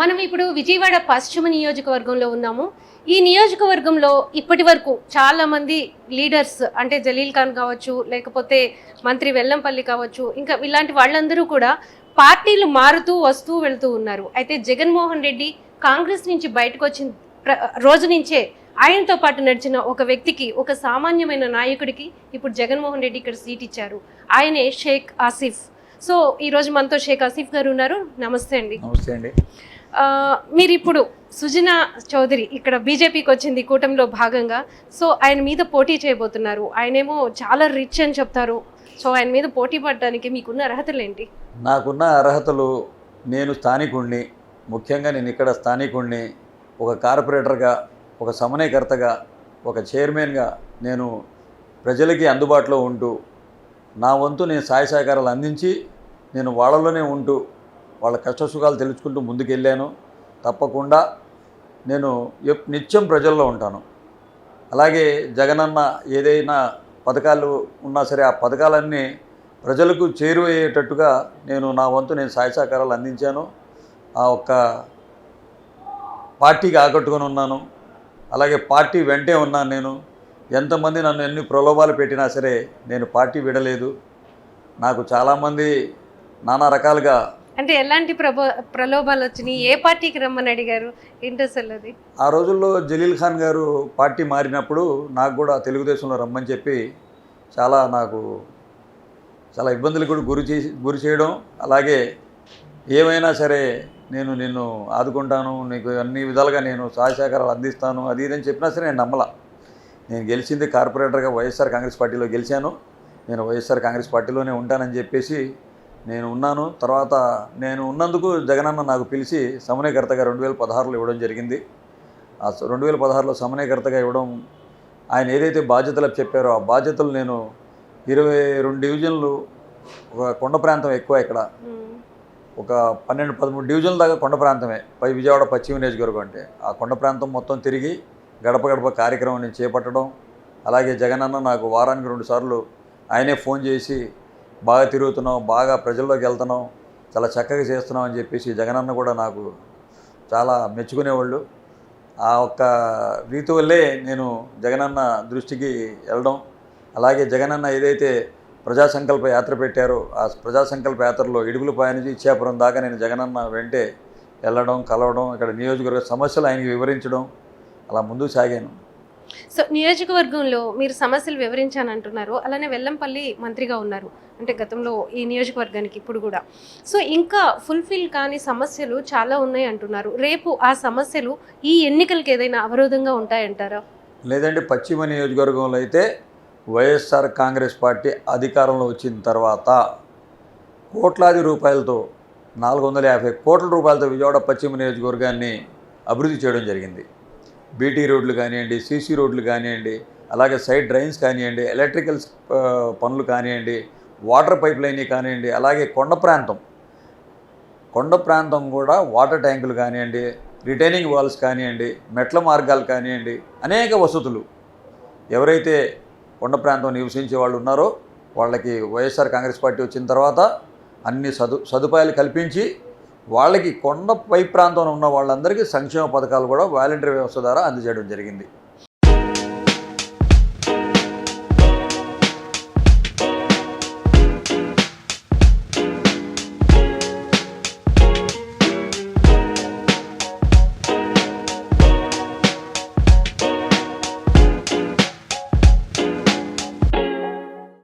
మనం ఇప్పుడు విజయవాడ పశ్చిమ నియోజకవర్గంలో ఉన్నాము. ఈ నియోజకవర్గంలో ఇప్పటి వరకు చాలా మంది లీడర్స్ అంటే జలీల్ ఖాన్ కావచ్చు, లేకపోతే మంత్రి వెల్లంపల్లి కావచ్చు, ఇంకా ఇలాంటి వాళ్ళందరూ కూడా పార్టీలు మారుతూ వస్తూ వెళ్తూ ఉన్నారు. అయితే జగన్మోహన్ రెడ్డి కాంగ్రెస్ నుంచి బయటకు వచ్చిన రోజు నుంచే ఆయనతో పాటు నడిచిన ఒక వ్యక్తికి, ఒక సామాన్యమైన నాయకుడికి ఇప్పుడు జగన్మోహన్ రెడ్డి ఇక్కడ సీట్ ఇచ్చారు. ఆయనే షేక్ ఆసిఫ్. సో ఈరోజు మనతో షేక్ ఆసిఫ్ గారు ఉన్నారు. నమస్తే అండి. నమస్తే అండి. మీరు ఇప్పుడు సుజనా చౌదరి ఇక్కడ బీజేపీకి వచ్చింది కూటమిలో భాగంగా. సో ఆయన మీద పోటీ చేయబోతున్నారు. ఆయనేమో చాలా రిచ్ అని చెప్తారు. సో ఆయన మీద పోటీ పడడానికి మీకున్న అర్హతలు ఏంటి? నాకున్న అర్హతలు, నేను స్థానికుణ్ణి, ముఖ్యంగా నేను ఇక్కడ స్థానికుణ్ణి, ఒక కార్పొరేటర్గా, ఒక సమన్వయకర్తగా, ఒక చైర్మన్గా నేను ప్రజలకి అందుబాటులో ఉంటూ నా వంతు నేను సహాయ సహకారాలు అందించి నేను వాళ్ళలోనే ఉంటూ వాళ్ళ కష్టసుఖాలు తెలుసుకుంటూ ముందుకెళ్ళాను. తప్పకుండా నేను నిత్యం ప్రజల్లో ఉంటాను. అలాగే జగనన్న ఏదైనా పథకాలు ఉన్నా సరే ఆ పథకాలన్నీ ప్రజలకు చేరువయ్యేటట్టుగా నేను నా వంతు నేను సహాయ సహకారాలు అందించాను. ఆ ఒక్క పార్టీకి ఆకట్టుకొని ఉన్నాను. అలాగే పార్టీ వెంటే ఉన్నాను. నేను ఎంతమంది నన్ను ఎన్ని ప్రలోభాలు పెట్టినా సరే నేను పార్టీ విడలేదు. నాకు చాలామంది నానా రకాలుగా అంటే ఎలాంటి ప్రలోభాలు వచ్చినాయి? ఏ పార్టీకి రమ్మని అడిగారు? ఇంటర్సెల్ అది ఆ రోజుల్లో జలీల్ ఖాన్ గారు పార్టీ మారినప్పుడు నాకు కూడా తెలుగుదేశంలో రమ్మని చెప్పి నాకు చాలా ఇబ్బందులు కూడా గురి చేయడం, అలాగే ఏమైనా సరే నేను నిన్ను ఆదుకుంటాను, నీకు అన్ని విధాలుగా నేను సహాయ సహకారాలు అందిస్తాను అది ఇదని చెప్పినా సరే నేను నమ్మలా. నేను గెలిచింది కార్పొరేటర్గా వైఎస్ఆర్ కాంగ్రెస్ పార్టీలో గెలిచాను. నేను వైఎస్ఆర్ కాంగ్రెస్ పార్టీలోనే ఉంటానని చెప్పేసి నేను ఉన్నాను. తర్వాత నేను ఉన్నందుకు జగనన్న నాకు పిలిచి సమన్వయకర్తగా 2016లో ఇవ్వడం జరిగింది. ఆ 2016లో సమన్వయకర్తగా ఇవ్వడం, ఆయన ఏదైతే బాధ్యతలు చెప్పారో ఆ బాధ్యతలు నేను 22 డివిజన్లు, ఒక కొండ ప్రాంతం ఎక్కువ, ఇక్కడ ఒక 12-13 డివిజన్ల దాకా కొండ ప్రాంతమే విజయవాడ పశ్చిమ నియోజకవర్గం అంటే. ఆ కొండ ప్రాంతం మొత్తం తిరిగి గడప గడప కార్యక్రమం నేను చేపట్టడం, అలాగే జగనన్న నాకు వారానికి 2 సార్లు ఆయనే ఫోన్ చేసి బాగా తిరుగుతున్నావు, బాగా ప్రజల్లోకి వెళ్తున్నావు, చాలా చక్కగా చేస్తున్నావు అని చెప్పేసి జగనన్న కూడా నాకు చాలా మెచ్చుకునేవాళ్ళు. ఆ ఒక్క రీతి వల్లే నేను జగనన్న దృష్టికి వెళ్ళడం, అలాగే జగనన్న ఏదైతే ప్రజా సంకల్ప యాత్ర పెట్టారో ఆ ప్రజా సంకల్ప యాత్రలో ఇడుగులపాయ నుంచి ఇచ్చాపురం దాకా నేను జగనన్న వెంటే వెళ్ళడం, కలవడం, ఇక్కడ నియోజకవర్గ సమస్యలు ఆయనకి వివరించడం, అలా ముందుకు సాగాను. సో నియోజకవర్గంలో మీరు సమస్యలు వివరించానంటున్నారు. అలానే వెల్లంపల్లి మంత్రిగా ఉన్నారు, అంటే గతంలో ఈ నియోజకవర్గానికి ఇప్పుడు కూడా. సో ఇంకా ఫుల్ఫిల్ కాని సమస్యలు చాలా ఉన్నాయి అంటున్నారు. రేపు ఆ సమస్యలు ఈ ఎన్నికలకి ఏదైనా అవరోధంగా ఉంటాయంటారా? లేదండి, పశ్చిమ నియోజకవర్గంలో అయితే వైఎస్ఆర్ కాంగ్రెస్ పార్టీ అధికారంలో వచ్చిన తర్వాత కోట్లాది రూపాయలతో 450 కోట్ల రూపాయలతో విజయవాడ పశ్చిమ నియోజకవర్గాన్ని అభివృద్ధి చేయడం జరిగింది. బీటీ రోడ్లు కానివ్వండి, సీసీ రోడ్లు కానివ్వండి, అలాగే సైడ్ డ్రైన్స్ కానివ్వండి, ఎలక్ట్రికల్ పనులు కానివ్వండి, వాటర్ పైప్ లైన్ కానివ్వండి, అలాగే కొండ ప్రాంతం కూడా వాటర్ ట్యాంకులు కానివ్వండి, రిటైనింగ్ వాల్స్ కానివ్వండి, మెట్ల మార్గాలు కానివ్వండి, అనేక వసతులు ఎవరైతే కొండ ప్రాంతం నివసించే వాళ్ళు ఉన్నారో వాళ్ళకి వైఎస్ఆర్ కాంగ్రెస్ పార్టీ వచ్చిన తర్వాత అన్ని సదుపాయాలు కల్పించి వాళ్ళకి కొండ పై ప్రాంతంలో ఉన్న వాళ్ళందరికీ సంక్షేమ పథకాలు కూడా వాలంటరీ వ్యవస్థ ద్వారా అందజేయడం జరిగింది.